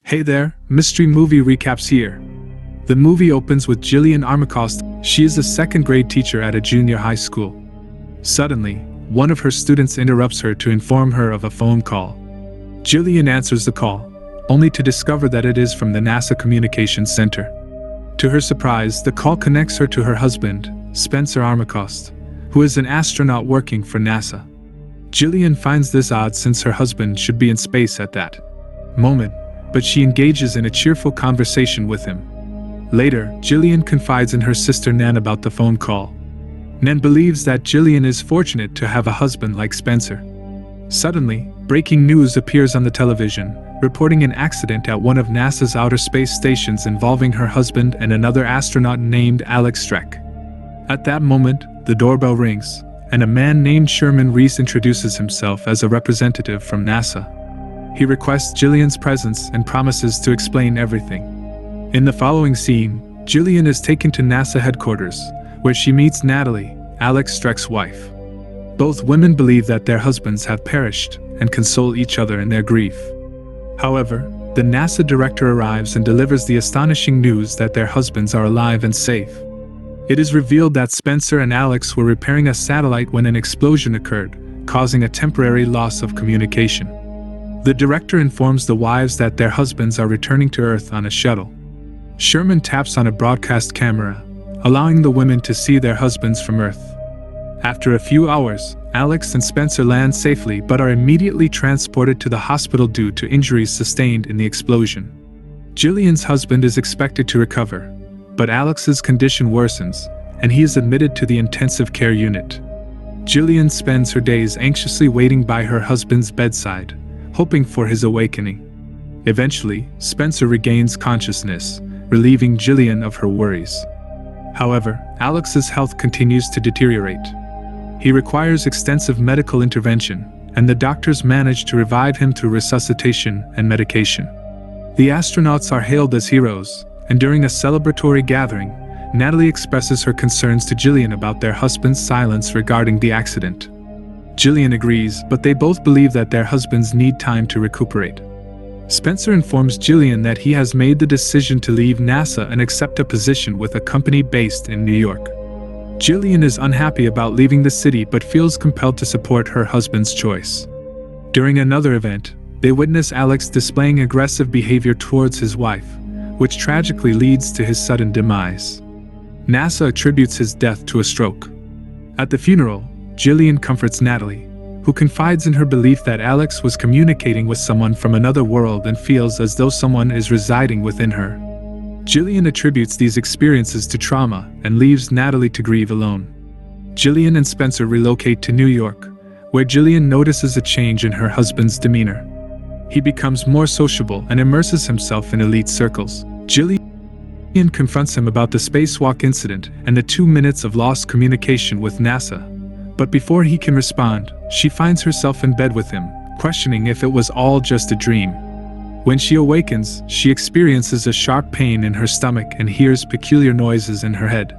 Hey there, Mystery Movie Recaps here. The movie opens with Jillian Armacost. She is a second-grade teacher at a junior high school. Suddenly, one of her students interrupts her to inform her of a phone call. Jillian answers the call, only to discover that it is from the NASA Communications Center. To her surprise, the call connects her to her husband, Spencer Armacost, who is an astronaut working for NASA. Jillian finds this odd since her husband should be in space at that moment, but she engages in a cheerful conversation with him. Later, Jillian confides in her sister Nan about the phone call. Nan believes that Jillian is fortunate to have a husband like Spencer. Suddenly, breaking news appears on the television, reporting an accident at one of NASA's outer space stations involving her husband and another astronaut named Alex Streck. At that moment, the doorbell rings, and a man named Sherman Reese introduces himself as a representative from NASA. He requests Jillian's presence and promises to explain everything. In the following scene, Jillian is taken to NASA headquarters, where she meets Natalie, Alex Streck's wife. Both women believe that their husbands have perished and console each other in their grief. However, the NASA director arrives and delivers the astonishing news that their husbands are alive and safe. It is revealed that Spencer and Alex were repairing a satellite when an explosion occurred, causing a temporary loss of communication. The director informs the wives that their husbands are returning to Earth on a shuttle. Sherman taps on a broadcast camera, allowing the women to see their husbands from Earth. After a few hours, Alex and Spencer land safely but are immediately transported to the hospital due to injuries sustained in the explosion. Jillian's husband is expected to recover, but Alex's condition worsens, and he is admitted to the intensive care unit. Jillian spends her days anxiously waiting by her husband's bedside, hoping for his awakening. Eventually, Spencer regains consciousness, relieving Jillian of her worries. However, Alex's health continues to deteriorate. He requires extensive medical intervention, and the doctors manage to revive him through resuscitation and medication. The astronauts are hailed as heroes, and during a celebratory gathering, Natalie expresses her concerns to Jillian about their husband's silence regarding the accident. Jillian agrees, but they both believe that their husbands need time to recuperate. Spencer informs Jillian that he has made the decision to leave NASA and accept a position with a company based in New York. Jillian is unhappy about leaving the city but feels compelled to support her husband's choice. During another event, they witness Alex displaying aggressive behavior towards his wife, which tragically leads to his sudden demise. NASA attributes his death to a stroke. At the funeral, Jillian comforts Natalie, who confides in her belief that Alex was communicating with someone from another world and feels as though someone is residing within her. Jillian attributes these experiences to trauma and leaves Natalie to grieve alone. Jillian and Spencer relocate to New York, where Jillian notices a change in her husband's demeanor. He becomes more sociable and immerses himself in elite circles. Jillian confronts him about the spacewalk incident and the 2 minutes of lost communication with NASA. But before he can respond, she finds herself in bed with him, questioning if it was all just a dream. When she awakens, she experiences a sharp pain in her stomach and hears peculiar noises in her head.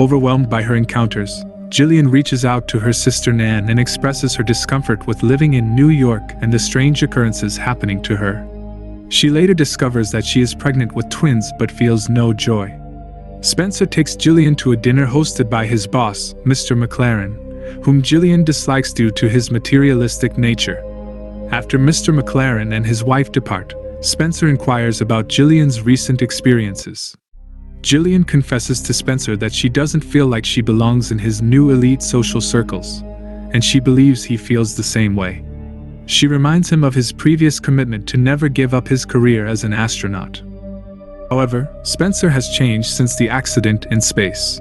Overwhelmed by her encounters, Jillian reaches out to her sister Nan and expresses her discomfort with living in New York and the strange occurrences happening to her. She later discovers that she is pregnant with twins but feels no joy. Spencer takes Jillian to a dinner hosted by his boss, Mr. McLaren, whom Jillian dislikes due to his materialistic nature. After Mr. McLaren and his wife depart, Spencer inquires about Jillian's recent experiences. Jillian confesses to Spencer that she doesn't feel like she belongs in his new elite social circles, and she believes he feels the same way. She reminds him of his previous commitment to never give up his career as an astronaut. However, Spencer has changed since the accident in space.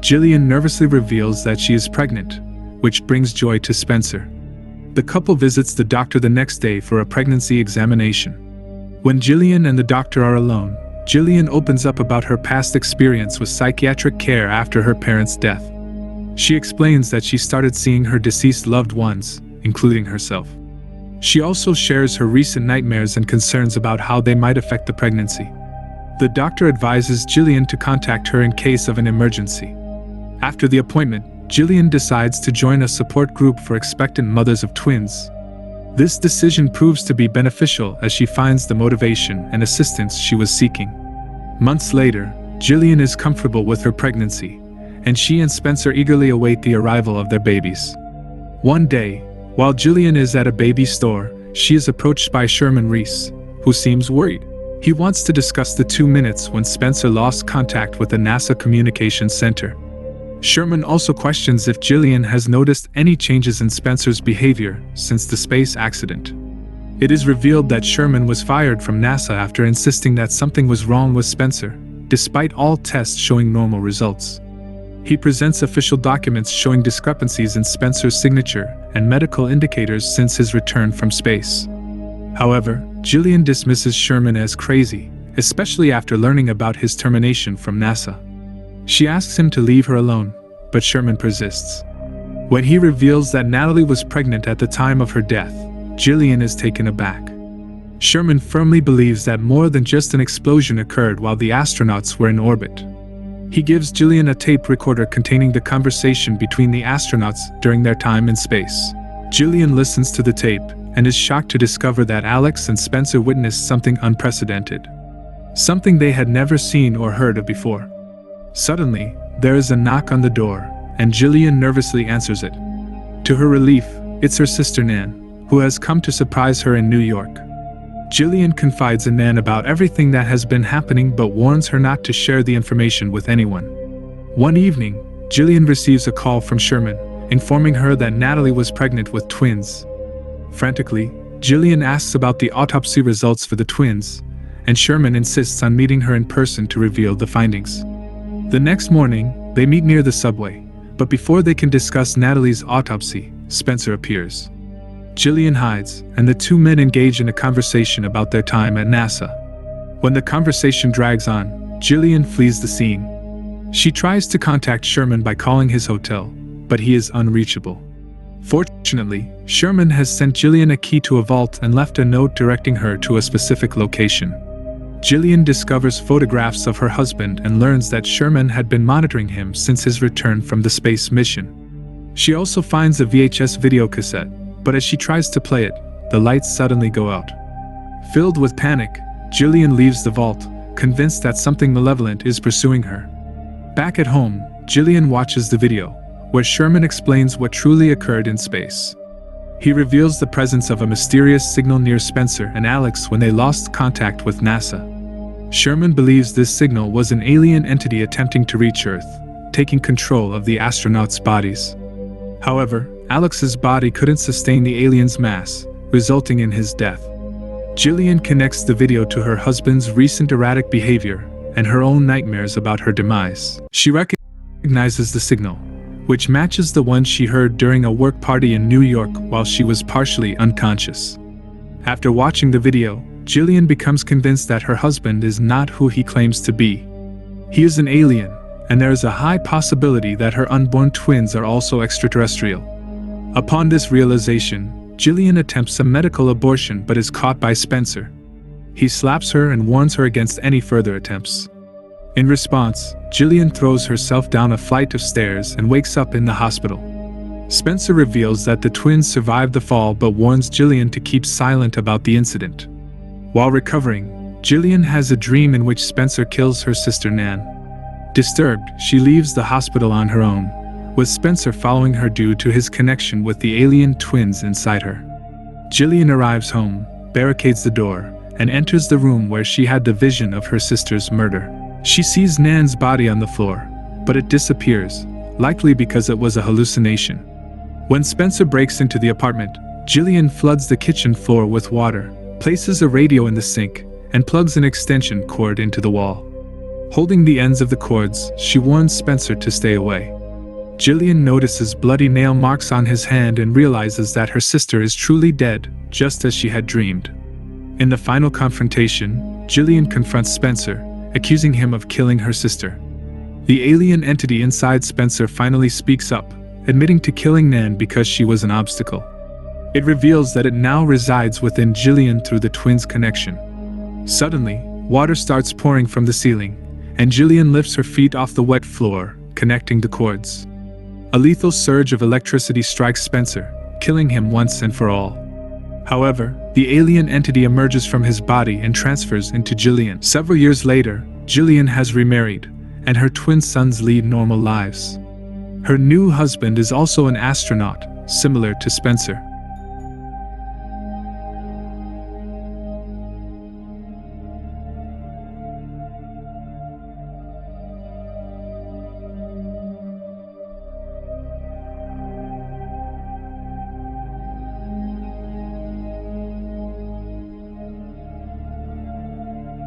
Jillian nervously reveals that she is pregnant, which brings joy to Spencer. The couple visits the doctor the next day for a pregnancy examination. When Jillian and the doctor are alone, Jillian opens up about her past experience with psychiatric care after her parents' death. She explains that she started seeing her deceased loved ones, including herself. She also shares her recent nightmares and concerns about how they might affect the pregnancy. The doctor advises Jillian to contact her in case of an emergency. After the appointment, Jillian decides to join a support group for expectant mothers of twins. This decision proves to be beneficial as she finds the motivation and assistance she was seeking. Months later, Jillian is comfortable with her pregnancy, and she and Spencer eagerly await the arrival of their babies. One day, while Jillian is at a baby store, she is approached by Sherman Reese, who seems worried. He wants to discuss the 2 minutes when Spencer lost contact with the NASA Communications Center. Sherman also questions if Jillian has noticed any changes in Spencer's behavior since the space accident. It is revealed that Sherman was fired from NASA after insisting that something was wrong with Spencer, despite all tests showing normal results. He presents official documents showing discrepancies in Spencer's signature and medical indicators since his return from space. However, Jillian dismisses Sherman as crazy, especially after learning about his termination from NASA. She asks him to leave her alone, but Sherman persists. When he reveals that Natalie was pregnant at the time of her death, Jillian is taken aback. Sherman firmly believes that more than just an explosion occurred while the astronauts were in orbit. He gives Jillian a tape recorder containing the conversation between the astronauts during their time in space. Jillian listens to the tape and is shocked to discover that Alex and Spencer witnessed something unprecedented. Something they had never seen or heard of before. Suddenly, there is a knock on the door, and Jillian nervously answers it. To her relief, it's her sister Nan, who has come to surprise her in New York. Jillian confides in Nan about everything that has been happening but warns her not to share the information with anyone. One evening, Jillian receives a call from Sherman, informing her that Natalie was pregnant with twins. Frantically, Jillian asks about the autopsy results for the twins, and Sherman insists on meeting her in person to reveal the findings. The next morning, they meet near the subway, but before they can discuss Natalie's autopsy, Spencer appears. Jillian hides, and the two men engage in a conversation about their time at NASA. When the conversation drags on, Jillian flees the scene. She tries to contact Sherman by calling his hotel, but he is unreachable. Fortunately, Sherman has sent Jillian a key to a vault and left a note directing her to a specific location. Jillian discovers photographs of her husband and learns that Sherman had been monitoring him since his return from the space mission. She also finds a VHS video cassette, but as she tries to play it, the lights suddenly go out. Filled with panic, Jillian leaves the vault, convinced that something malevolent is pursuing her. Back at home, Jillian watches the video, where Sherman explains what truly occurred in space. He reveals the presence of a mysterious signal near Spencer and Alex when they lost contact with NASA. Sherman believes this signal was an alien entity attempting to reach Earth, taking control of the astronauts' bodies. However, Alex's body couldn't sustain the alien's mass, resulting in his death. Jillian connects the video to her husband's recent erratic behavior and her own nightmares about her demise. She recognizes the signal, which matches the one she heard during a work party in New York while she was partially unconscious. After watching the video, Jillian becomes convinced that her husband is not who he claims to be. He is an alien, and there is a high possibility that her unborn twins are also extraterrestrial. Upon this realization, Jillian attempts a medical abortion but is caught by Spencer. He slaps her and warns her against any further attempts. In response, Jillian throws herself down a flight of stairs and wakes up in the hospital. Spencer reveals that the twins survived the fall but warns Jillian to keep silent about the incident. While recovering, Jillian has a dream in which Spencer kills her sister Nan. Disturbed, she leaves the hospital on her own, with Spencer following her due to his connection with the alien twins inside her. Jillian arrives home, barricades the door, and enters the room where she had the vision of her sister's murder. She sees Nan's body on the floor, but it disappears, likely because it was a hallucination. When Spencer breaks into the apartment, Jillian floods the kitchen floor with water, places a radio in the sink, and plugs an extension cord into the wall. Holding the ends of the cords, she warns Spencer to stay away. Jillian notices bloody nail marks on his hand and realizes that her sister is truly dead, just as she had dreamed. In the final confrontation, Jillian confronts Spencer, accusing him of killing her sister. The alien entity inside Spencer finally speaks up, admitting to killing Nan because she was an obstacle. It reveals that it now resides within Jillian through the twins' connection. Suddenly, water starts pouring from the ceiling, and Jillian lifts her feet off the wet floor, connecting the cords. A lethal surge of electricity strikes Spencer, killing him once and for all. However, the alien entity emerges from his body and transfers into Jillian. Several years later, Jillian has remarried, and her twin sons lead normal lives. Her new husband is also an astronaut, similar to Spencer.